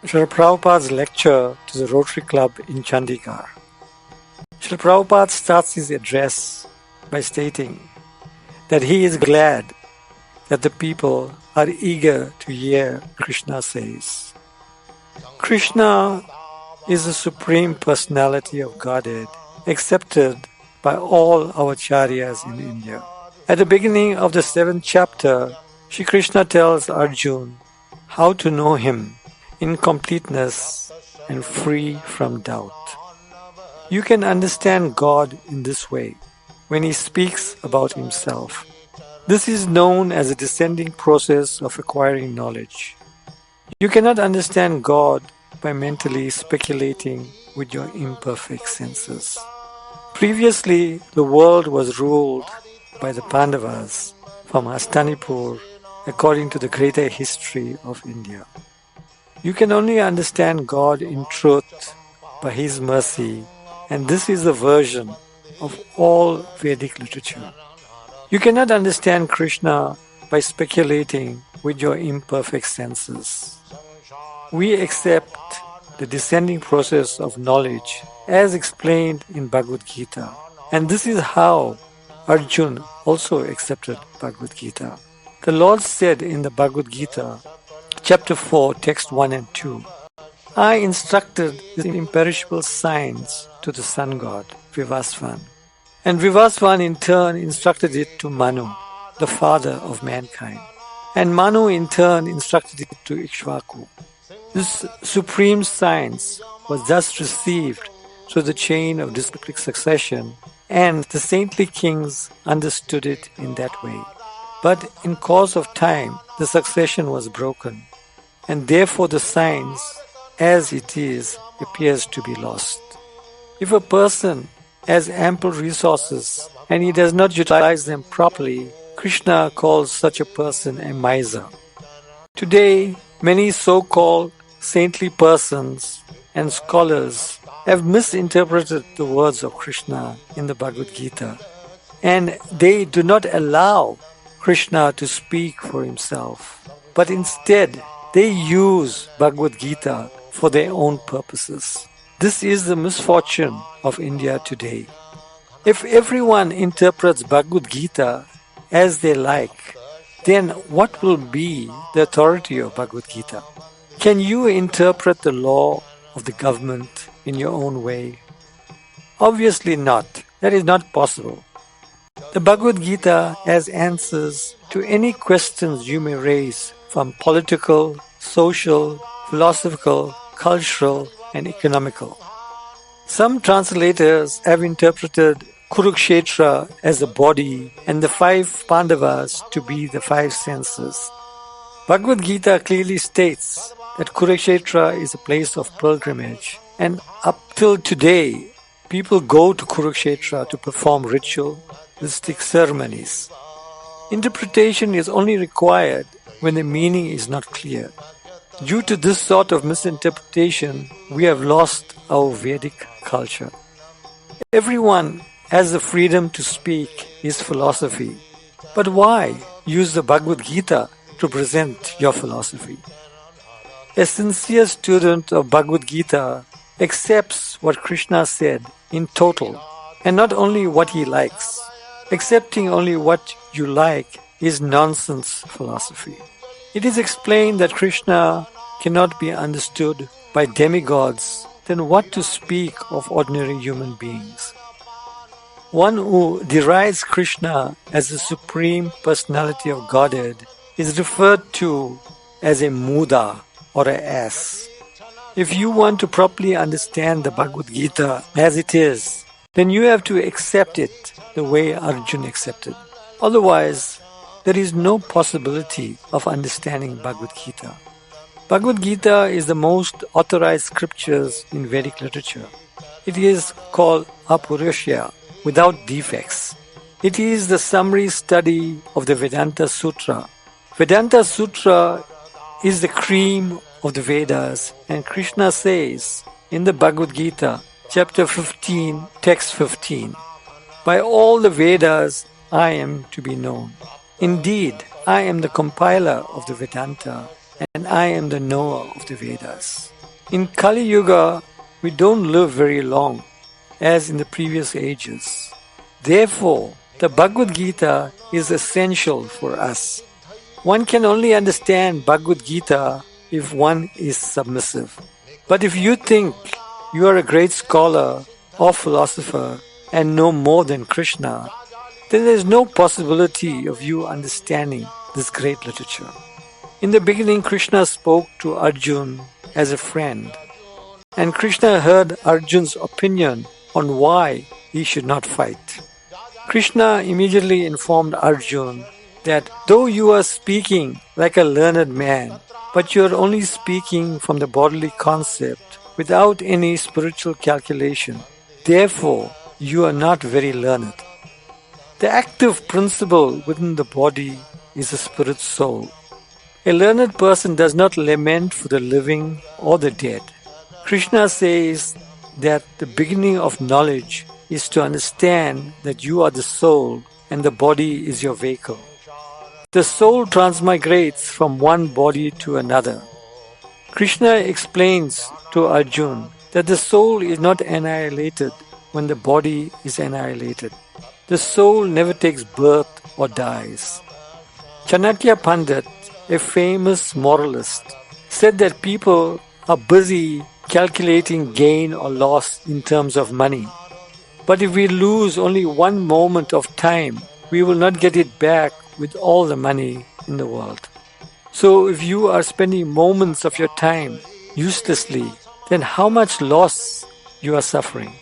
Srila Prabhupada's lecture to the Rotary Club in Chandigarh. Srila Prabhupada starts his address by stating that he is glad that the people are eager to hear Krishna says. Krishna is the Supreme Personality of Godhead, accepted by all our acharyas in India. At the beginning of the 7th chapter, Shri Krishna tells Arjuna how to know him in completeness and free from doubt. You can understand God in this way when he speaks about himself. This is known as a descending process of acquiring knowledge. You cannot understand God by mentally speculating with your imperfect senses. Previously, the world was ruled by the Pandavas from Hastinapur according to the greater history of India. You can only understand God in truth by His mercy, and this is the version of all Vedic literature. You cannot understand Krishna by speculating with your imperfect senses. We accept the descending process of knowledge as explained in Bhagavad Gita, and this is how Arjuna also accepted Bhagavad Gita. The Lord said in the Bhagavad Gita, Chapter 4, Text 1 and 2, I instructed the imperishable science to the sun god, Vivasvan. And Vivasvan in turn instructed it to Manu, the father of mankind. And Manu in turn instructed it to Ikshvaku. This supreme science was thus received through the chain of disciplic succession, and the saintly kings understood it in that way. But in course of time, the succession was broken, and therefore the science, as it is, appears to be lost. If a person has ample resources and he does not utilize them properly, Krishna calls such a person a miser. Today, many so-called saintly persons and scholars have misinterpreted the words of Krishna in the Bhagavad Gita, and they do not allow Krishna to speak for himself, but instead they use Bhagavad Gita for their own purposes. This is the misfortune of India today. If everyone interprets Bhagavad Gita as they like, then what will be the authority of Bhagavad Gita? Can you interpret the law of the government in your own way? Obviously not. That is not possible. The Bhagavad Gita has answers to any questions you may raise from political, social, philosophical, cultural, and economical. Some translators have interpreted Kurukshetra as a body and the 5 Pandavas to be the 5 senses. Bhagavad Gita clearly states that Kurukshetra is a place of pilgrimage, and up till today, people go to Kurukshetra to perform ritualistic ceremonies. Interpretation is only required when the meaning is not clear. Due to this sort of misinterpretation, we have lost our Vedic culture. Everyone has the freedom to speak his philosophy. But why use the Bhagavad Gita to present your philosophy? A sincere student of Bhagavad Gita accepts what Krishna said in total, and not only what he likes. Accepting only what you like is nonsense philosophy. It is explained that Krishna cannot be understood by demigods, then what to speak of ordinary human beings? One who derides Krishna as the Supreme Personality of Godhead is referred to as a muda or an ass. If you want to properly understand the Bhagavad Gita as it is, then you have to accept it the way Arjuna accepted. Otherwise, there is no possibility of understanding Bhagavad Gita. Bhagavad Gita is the most authorized scriptures in Vedic literature. It is called apaurusheya, without defects. It is the summary study of the Vedanta-sutra. Vedanta-sutra is the cream of the Vedas, and Krishna says in the Bhagavad Gita, chapter 15, text 15, by all the Vedas I am to be known. Indeed, I am the compiler of the Vedanta, and I am the knower of the Vedas. In Kali Yuga, we don't live very long, as in the previous ages. Therefore, the Bhagavad-gītā is essential for us. One can only understand Bhagavad-gītā if one is submissive. But if you think you are a great scholar or philosopher and know more than Krishna, then there is no possibility of you understanding this great literature. In the beginning, Krishna spoke to Arjuna as a friend, and Krishna heard Arjuna's opinion on why he should not fight. Krishna immediately informed Arjuna that though you are speaking like a learned man, but you are only speaking from the bodily concept without any spiritual calculation. Therefore, you are not very learned. The active principle within the body is the spirit soul. A learned person does not lament for the living or the dead. Krishna says that the beginning of knowledge is to understand that you are the soul and the body is your vehicle. The soul transmigrates from one body to another. Krishna explains to Arjuna that the soul is not annihilated when the body is annihilated. The soul never takes birth or dies. Chanakya Pandit, a famous moralist, said that people are busy calculating gain or loss in terms of money. But if we lose only one moment of time, we will not get it back with all the money in the world. So if you are spending moments of your time uselessly, then how much loss you are suffering.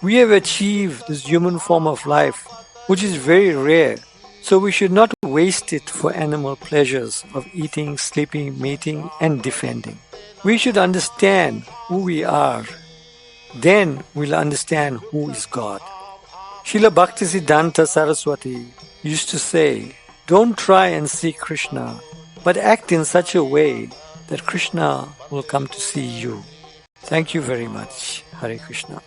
We have achieved this human form of life, which is very rare, so we should not waste it for animal pleasures of eating, sleeping, mating and defending. We should understand who we are. Then we'll understand who is God. Srila Bhaktisiddhanta Saraswati used to say, don't try and see Krishna, but act in such a way that Krishna will come to see you. Thank you very much. Hare Krishna.